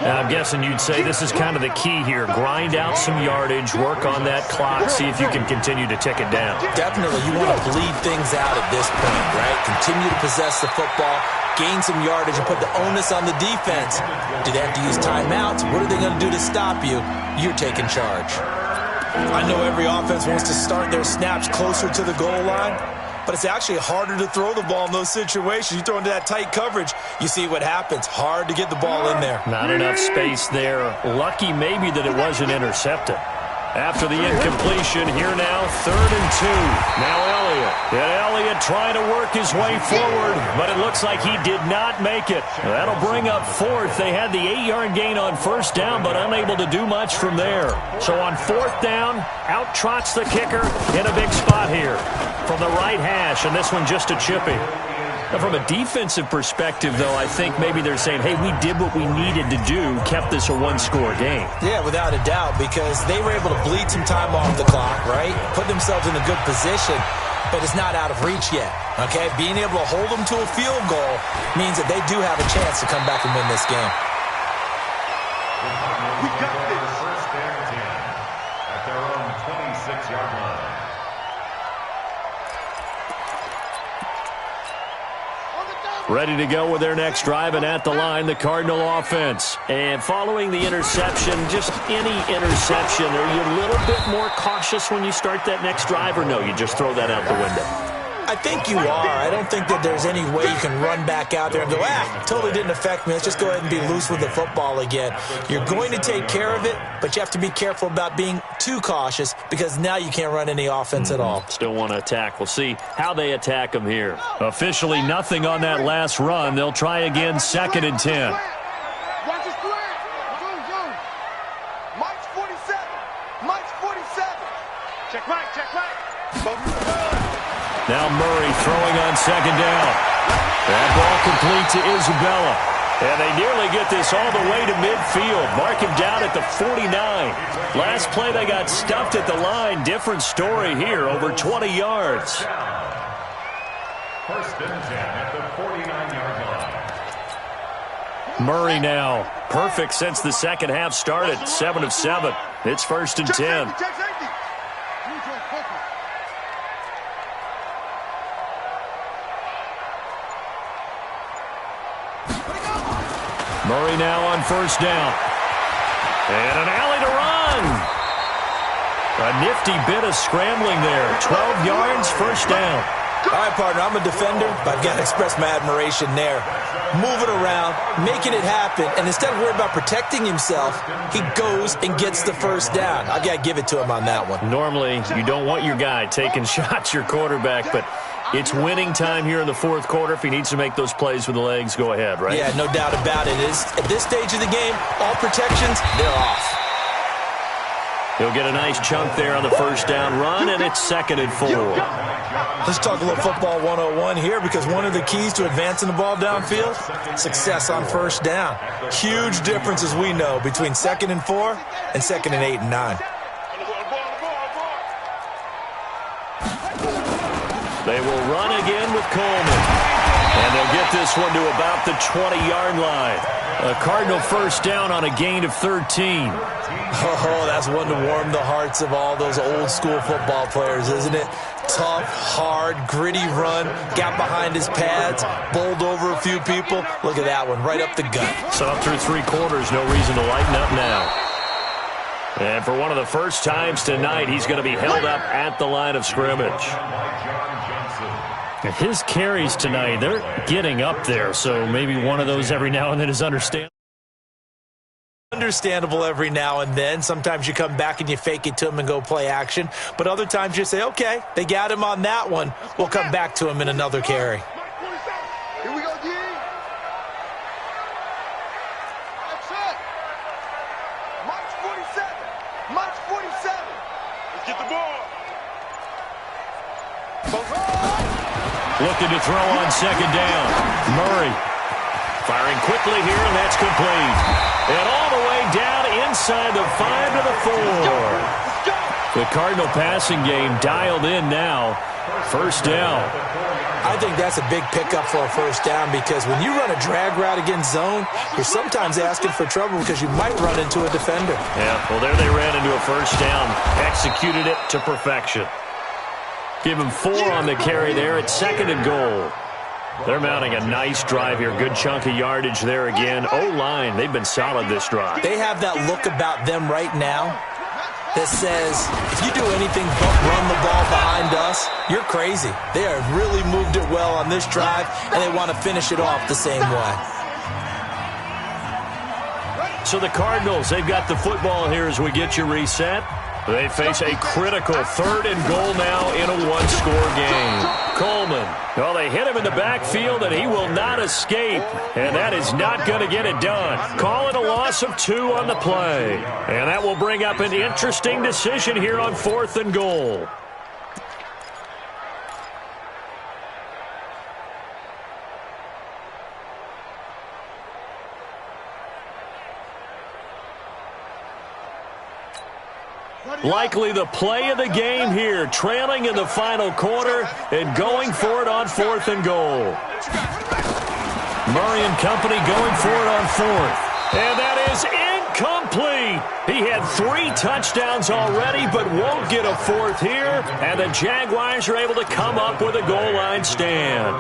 And I'm guessing you'd say this is kind of the key here. Grind out some yardage, work on that clock, see if you can continue to tick it down. Definitely. You want to bleed things out at this point, right? Continue to possess the football, gain some yardage, and put the onus on the defense. Do they have to use timeouts? What are they going to do to stop you? You're taking charge. I know every offense wants to start their snaps closer to the goal line, but it's actually harder to throw the ball in those situations. You throw into that tight coverage, you see what happens. Hard to get the ball in there. Not enough space there. Lucky maybe that it wasn't intercepted. After the incompletion, here now, 3rd and 2. Now Elliott. And Elliott trying to work his way forward, but it looks like he did not make it. That'll bring up 4th. They had the 8-yard gain on 1st down, but unable to do much from there. So on 4th down, out trots the kicker in a big spot here from the right hash, and this one just a chippy. Now, from a defensive perspective, though, I think maybe they're saying, hey, we did what we needed to do, kept this a one-score game. Yeah, without a doubt, because they were able to bleed some time off the clock, right? Put themselves in a good position, but it's not out of reach yet, okay? Being able to hold them to a field goal means that they do have a chance to come back and win this game. We got this. 1st and 10 at their own 26-yard line. Ready to go with their next drive, and at the line, the Cardinal offense. And following the interception, just any interception, are you a little bit more cautious when you start that next drive, or no, you just throw that out the window? I think you are. I don't think that there's any way you can run back out there and go, totally didn't affect me. Let's just go ahead and be loose with the football again. You're going to take care of it, but you have to be careful about being too cautious because now you can't run any offense at all. Still want to attack. We'll see how they attack them here. Officially nothing on that last run. They'll try again, 2nd and 10. Watch his square. Zoom. Mike's 47. Mike's 47. Check right. Now Murray throwing on 2nd down. That ball complete to Isabella. And they nearly get this all the way to midfield. Mark him down at the 49. Last play they got stuffed at the line. Different story here, over 20 yards. 1st and 10 at the 49-yard line. Murray now. Perfect since the second half started. 7 of 7. It's 1st and 10. Murray now on 1st down. And an alley to run. A nifty bit of scrambling there. 12 yards, 1st down. All right, partner, I'm a defender, but I've got to express my admiration there. Moving around, making it happen, and instead of worrying about protecting himself, he goes and gets the 1st down. I've got to give it to him on that one. Normally, you don't want your guy taking shots, your quarterback, but it's winning time here in the 4th quarter. If he needs to make those plays with the legs, go ahead, right? Yeah, no doubt about it. At this stage of the game, all protections, they're off. He'll get a nice chunk there on the 1st down run, and it's 2nd and 4. Let's talk a little football 101 here, because one of the keys to advancing the ball downfield, success on 1st down. Huge difference, as we know, between 2nd and 4 and 2nd and 8 and 9. They will run again with Coleman. And they'll get this one to about the 20-yard line. A Cardinal 1st down on a gain of 13. Oh, that's one to warm the hearts of all those old-school football players, isn't it? Tough, hard, gritty run, got behind his pads, bowled over a few people. Look at that one, right up the gut. So up through 3 quarters, no reason to lighten up now. And for one of the first times tonight, he's going to be held up at the line of scrimmage. And his carries tonight, they're getting up there, so maybe one of those every now and then is understandable. Understandable every now and then. Sometimes you come back and you fake it to him and go play action. But other times you say, okay, they got him on that one. We'll come back to him in another carry. Here we go, D. That's it. March 47. March 47. Let's get the ball. Looking to throw on second down. Murray firing quickly here, and that's complete. And all the way down inside the 5 to the 4. The Cardinal passing game dialed in now. First down. I think that's a big pickup for a first down because when you run a drag route against zone, you're sometimes asking for trouble because you might run into a defender. Yeah, well, there they ran into a first down. Executed it to perfection. Give him 4 on the carry there at 2nd and goal. They're mounting a nice drive here. Good chunk of yardage there again. O-line, they've been solid this drive. They have that look about them right now that says, if you do anything but run the ball behind us, you're crazy. They have really moved it well on this drive, and they want to finish it off the same way. So the Cardinals, they've got the football here as we get you reset. They face a critical 3rd and goal now in a one-score game. Coleman, well, they hit him in the backfield, and he will not escape. And that is not going to get it done. Call it a loss of 2 on the play. And that will bring up an interesting decision here on 4th and goal. Likely the play of the game here, trailing in the final quarter and going for it on 4th and goal. Murray and company going for it on 4th. And that is incomplete. He had 3 touchdowns already, but won't get a 4th here. And the Jaguars are able to come up with a goal line stand.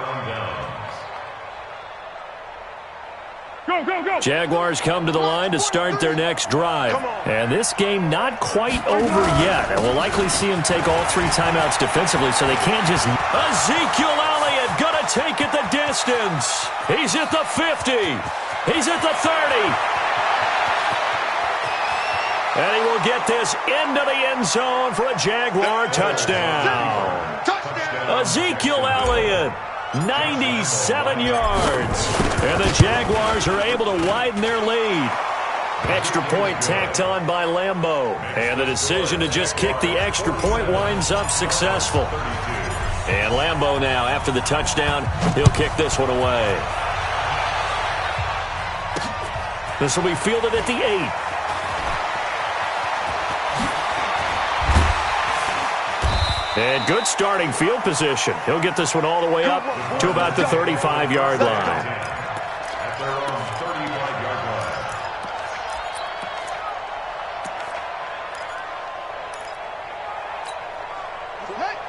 Go. Jaguars come to the line to start their next drive. And this game not quite over yet. And we'll likely see them take all 3 timeouts defensively, so they can't just... Ezekiel Elliott going to take it the distance. He's at the 50. He's at the 30. And he will get this into the end zone for a Jaguar touchdown. Ezekiel Elliott. 97 yards. And the Jaguars are able to widen their lead. Extra point tacked on by Lambeau. And the decision to just kick the extra point winds up successful. And Lambeau now, after the touchdown, he'll kick this one away. This will be fielded at the 8. And good starting field position. He'll get this one all the way up to about the 35-yard line. At their own 35-yard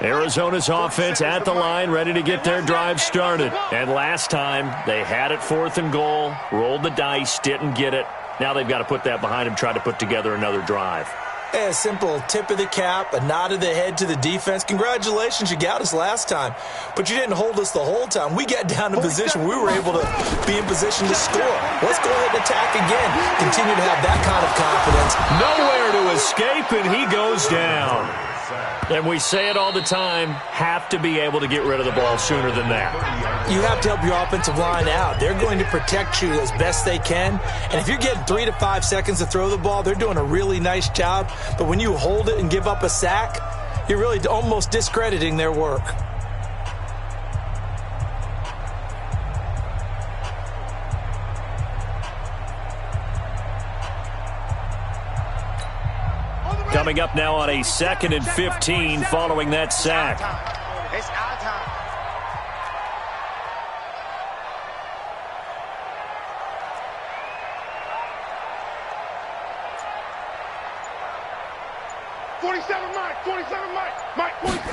line. Arizona's offense at the line, ready to get their drive started. And last time, they had it 4th and goal, rolled the dice, didn't get it. Now they've got to put that behind them, try to put together another drive. A simple tip of the cap, a nod of the head to the defense. Congratulations, you got us last time. But you didn't hold us the whole time. We got down in position. We were able to be in position to score. Let's go ahead and attack again. Continue to have that kind of confidence. Nowhere to escape, and he goes down. And we say it all the time, have to be able to get rid of the ball sooner than that. You have to help your offensive line out. They're going to protect you as best they can. And if you're getting 3 to 5 seconds to throw the ball, they're doing a really nice job. But when you hold it and give up a sack, you're really almost discrediting their work. Coming up now on a 2nd and 15 following that sack. It's our time. Mike, 47.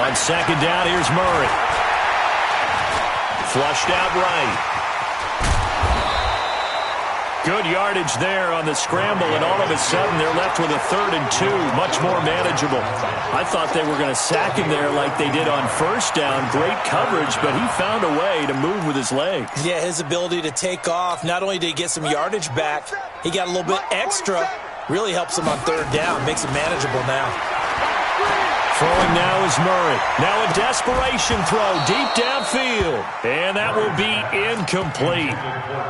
On 2nd down, here's Murray. Flushed out right. Good yardage there on the scramble, and all of a sudden they're left with a 3rd and 2, much more manageable. I thought they were going to sack him there like they did on 1st down. Great coverage, but he found a way to move with his legs. Yeah, his ability to take off, not only did he get some yardage back, he got a little bit extra. Really helps him on 3rd down, makes it manageable now. Throwing now is Murray. Now a desperation throw deep downfield. And that will be incomplete.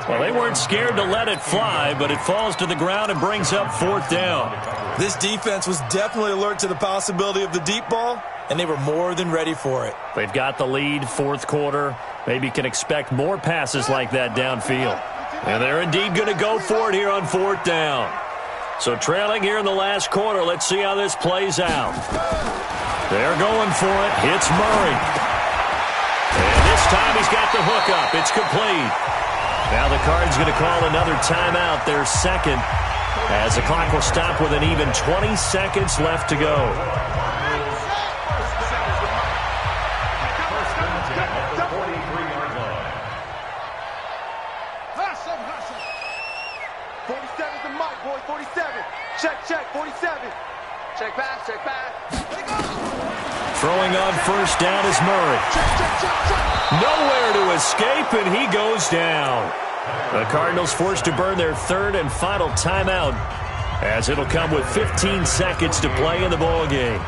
Well, they weren't scared to let it fly, but it falls to the ground and brings up 4th down. This defense was definitely alert to the possibility of the deep ball, and they were more than ready for it. They've got the lead, 4th quarter. Maybe can expect more passes like that downfield. And they're indeed going to go for it here on 4th down. So trailing here in the last quarter, let's see how this plays out. They're going for it. It's Murray. And this time he's got the hookup. It's complete. Now the Cards going to call another timeout, their 2nd, as the clock will stop with an even 20 seconds left to go. Check, 47. Check back. Throwing on 1st down is Murray. Nowhere to escape, and he goes down. The Cardinals forced to burn their 3rd and final timeout, as it'll come with 15 seconds to play in the ball game.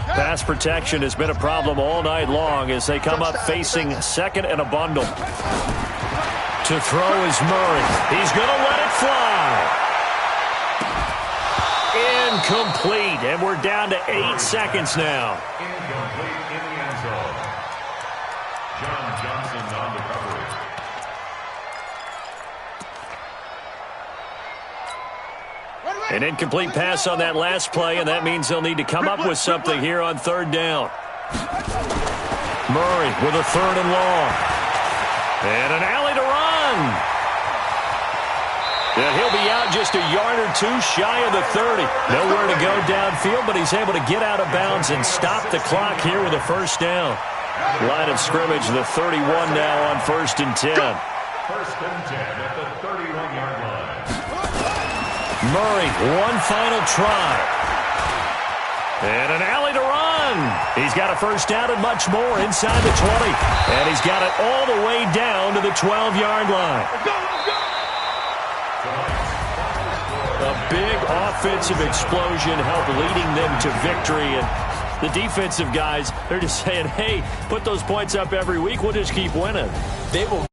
Pass protection has been a problem all night long as they come up facing 2nd and a bundle. To throw is Murray. He's going to let it fly. Incomplete, and we're down to 8 seconds now. Incomplete in the end zone. John Johnson on the coverage. An incomplete pass on that last play, and that means they'll need to come up with something here on 3rd down. Murray with a 3rd and long. And an alley to run. And he'll be out just a yard or 2 shy of the 30. Nowhere to go downfield, but he's able to get out of bounds and stop the clock here with a 1st down. Line of scrimmage, the 31 now on 1st and 10. 1st and 10 at the 31-yard line. Murray, one final try. And an alley to run. He's got a 1st down and much more inside the 20. And he's got it all the way down to the 12-yard line. A big offensive explosion helped leading them to victory. And the defensive guys, they're just saying, hey, put those points up every week. We'll just keep winning. They will